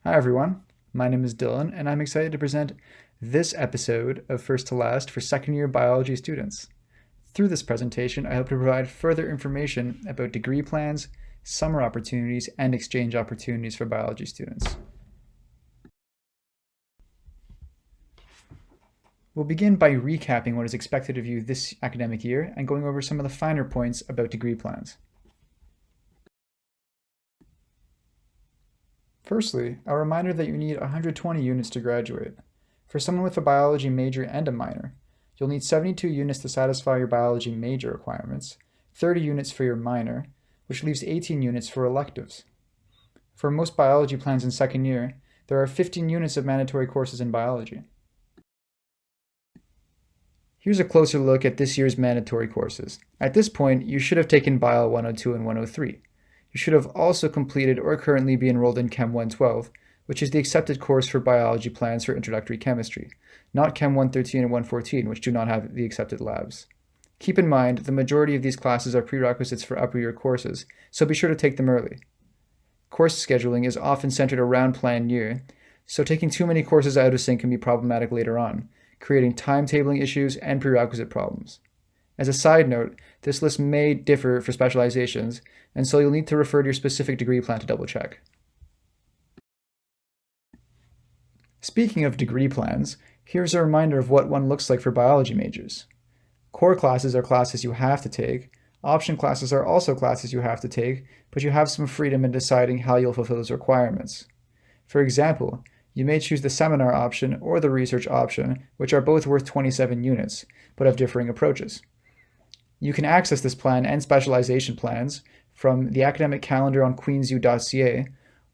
Hi everyone, my name is Dylan and I'm excited to present this episode of First to Last for second year biology students. Through this presentation, I hope to provide further information about degree plans, summer opportunities, and exchange opportunities for biology students. We'll begin by recapping what is expected of you this academic year and going over some of the finer points about degree plans. Firstly, a reminder that you need 120 units to graduate. For someone with a biology major and a minor, you'll need 72 units to satisfy your biology major requirements, 30 units for your minor, which leaves 18 units for electives. For most biology plans in second year, there are 15 units of mandatory courses in biology. Here's a closer look at this year's mandatory courses. At this point, you should have taken Bio 102 and 103. You should have also completed or currently be enrolled in Chem 112, which is the accepted course for biology plans for introductory chemistry, not Chem 113 and 114, which do not have the accepted labs. Keep in mind, the majority of these classes are prerequisites for upper year courses, so be sure to take them early. Course scheduling is often centered around planned year, so taking too many courses out of sync can be problematic later on, creating timetabling issues and prerequisite problems. As a side note, this list may differ for specializations, and so you'll need to refer to your specific degree plan to double check. Speaking of degree plans, here's a reminder of what one looks like for biology majors. Core classes are classes you have to take. Option classes are also classes you have to take, but you have some freedom in deciding how you'll fulfill those requirements. For example, you may choose the seminar option or the research option, which are both worth 27 units, but have differing approaches. You can access this plan and specialization plans from the academic calendar on queensu.ca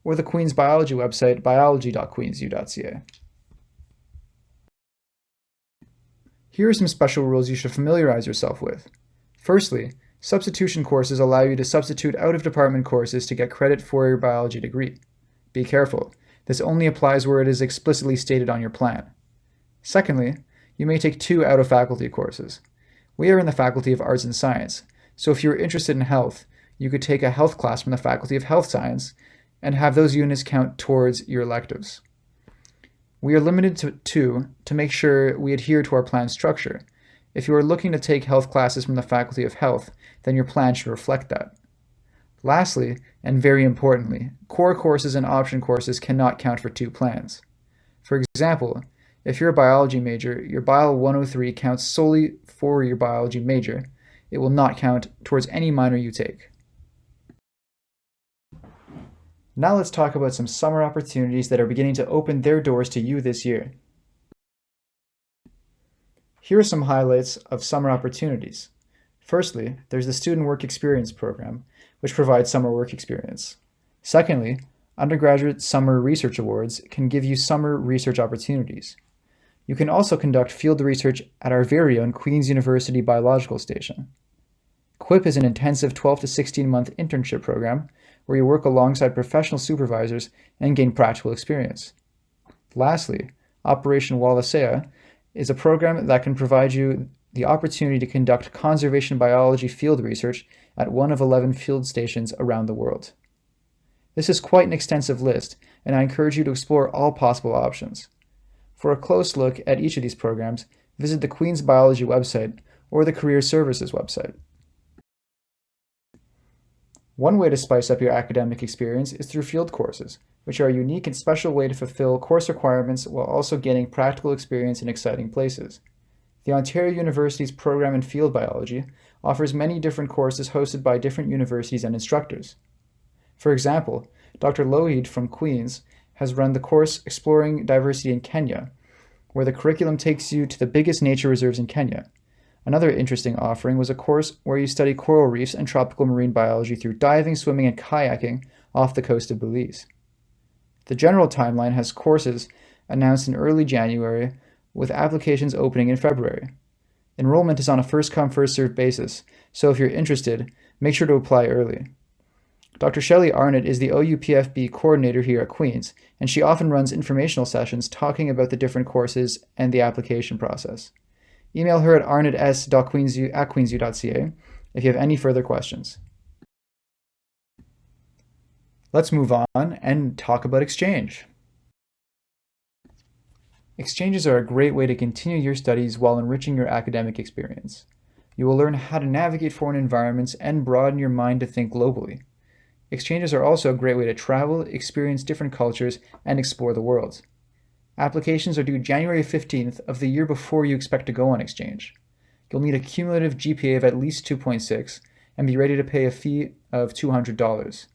or the Queen's Biology website, biology.queensu.ca. Here are some special rules you should familiarize yourself with. Firstly, substitution courses allow you to substitute out-of-department courses to get credit for your biology degree. Be careful, this only applies where it is explicitly stated on your plan. Secondly, you may take 2 out-of-faculty courses. We are in the Faculty of Arts and Science, so if you are interested in health, you could take a health class from the Faculty of Health Science and have those units count towards your electives. We are limited to 2 to make sure we adhere to our plan structure. If you are looking to take health classes from the Faculty of Health, then your plan should reflect that. Lastly, and very importantly, core courses and option courses cannot count for 2 plans. For example, if you're a biology major, your Bio 103 counts solely for your biology major. It will not count towards any minor you take. Now let's talk about some summer opportunities that are beginning to open their doors to you this year. Here are some highlights of summer opportunities. Firstly, there's the Student Work Experience program, which provides summer work experience. Secondly, undergraduate summer research awards can give you summer research opportunities. You can also conduct field research at our very own Queen's University Biological Station. QUIP is an intensive 12 to 16-month internship program where you work alongside professional supervisors and gain practical experience. Lastly, Operation Wallacea is a program that can provide you the opportunity to conduct conservation biology field research at one of 11 field stations around the world. This is quite an extensive list, and I encourage you to explore all possible options. For a close look at each of these programs, visit the Queen's Biology website or the Career Services website. One way to spice up your academic experience is through field courses, which are a unique and special way to fulfill course requirements while also getting practical experience in exciting places. The Ontario University's program in field biology offers many different courses hosted by different universities and instructors. For example, Dr. Lohid from Queen's has run the course Exploring Diversity in Kenya, where the curriculum takes you to the biggest nature reserves in Kenya. Another interesting offering was a course where you study coral reefs and tropical marine biology through diving, swimming, and kayaking off the coast of Belize. The general timeline has courses announced in early January, with applications opening in February. Enrollment is on a first-come, first-served basis, so if you're interested, make sure to apply early. Dr. Shelley Arnott is the OUPFB coordinator here at Queen's, and she often runs informational sessions talking about the different courses and the application process. Email her at arnott@queensu.ca if you have any further questions. Let's move on and talk about exchange. Exchanges are a great way to continue your studies while enriching your academic experience. You will learn how to navigate foreign environments and broaden your mind to think globally. Exchanges are also a great way to travel, experience different cultures, and explore the world. Applications are due January 15th of the year before you expect to go on exchange. You'll need a cumulative GPA of at least 2.6 and be ready to pay a fee of $200.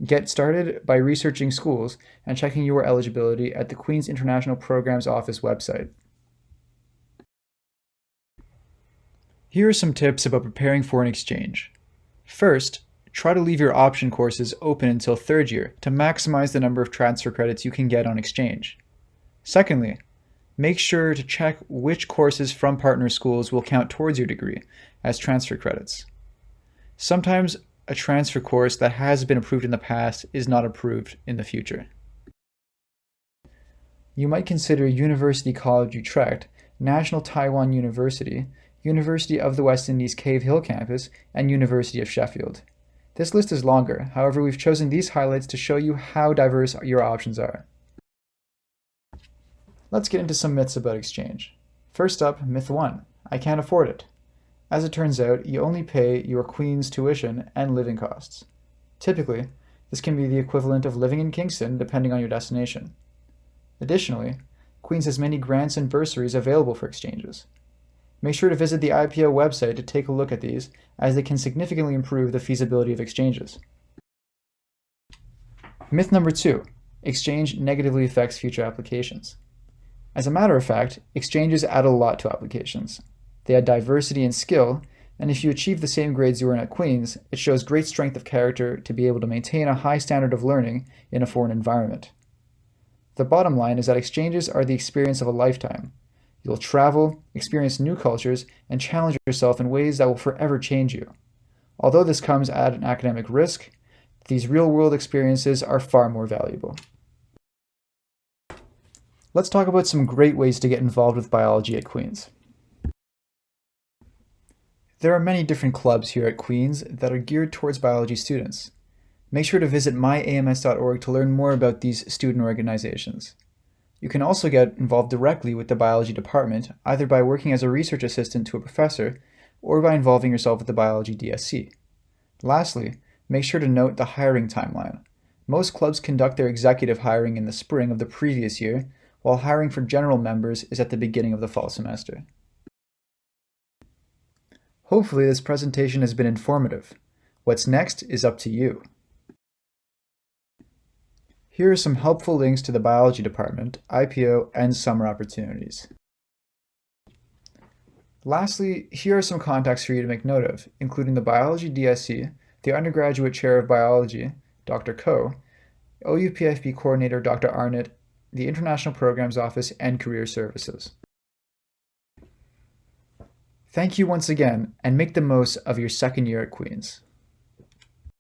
Get started by researching schools and checking your eligibility at the Queen's International Programs Office website. Here are some tips about preparing for an exchange. First, try to leave your option courses open until third year to maximize the number of transfer credits you can get on exchange. Secondly, make sure to check which courses from partner schools will count towards your degree as transfer credits. Sometimes a transfer course that has been approved in the past is not approved in the future. You might consider University College Utrecht, National Taiwan University, University of the West Indies Cave Hill Campus, and University of Sheffield. This list is longer, however we've chosen these highlights to show you how diverse your options are. Let's get into some myths about exchange. First up, myth 1, I can't afford it. As it turns out, you only pay your Queen's tuition and living costs. Typically, this can be the equivalent of living in Kingston depending on your destination. Additionally, Queen's has many grants and bursaries available for exchanges. Make sure to visit the IPO website to take a look at these, as they can significantly improve the feasibility of exchanges. Myth number 2, exchange negatively affects future applications. As a matter of fact, exchanges add a lot to applications. They add diversity and skill, and if you achieve the same grades you earn at Queen's, it shows great strength of character to be able to maintain a high standard of learning in a foreign environment. The bottom line is that exchanges are the experience of a lifetime. You'll travel, experience new cultures, and challenge yourself in ways that will forever change you. Although this comes at an academic risk, these real-world experiences are far more valuable. Let's talk about some great ways to get involved with biology at Queen's. There are many different clubs here at Queen's that are geared towards biology students. Make sure to visit myams.org to learn more about these student organizations. You can also get involved directly with the biology department, either by working as a research assistant to a professor or by involving yourself with the biology DSC. Lastly, make sure to note the hiring timeline. Most clubs conduct their executive hiring in the spring of the previous year, while hiring for general members is at the beginning of the fall semester. Hopefully this presentation has been informative. What's next is up to you. Here are some helpful links to the biology department, IPO, and summer opportunities. Lastly, here are some contacts for you to make note of, including the biology DSC, the undergraduate chair of biology, Dr. Ko, OUPFB coordinator, Dr. Arnott, the International Programs Office, and Career Services. Thank you once again, and make the most of your second year at Queen's.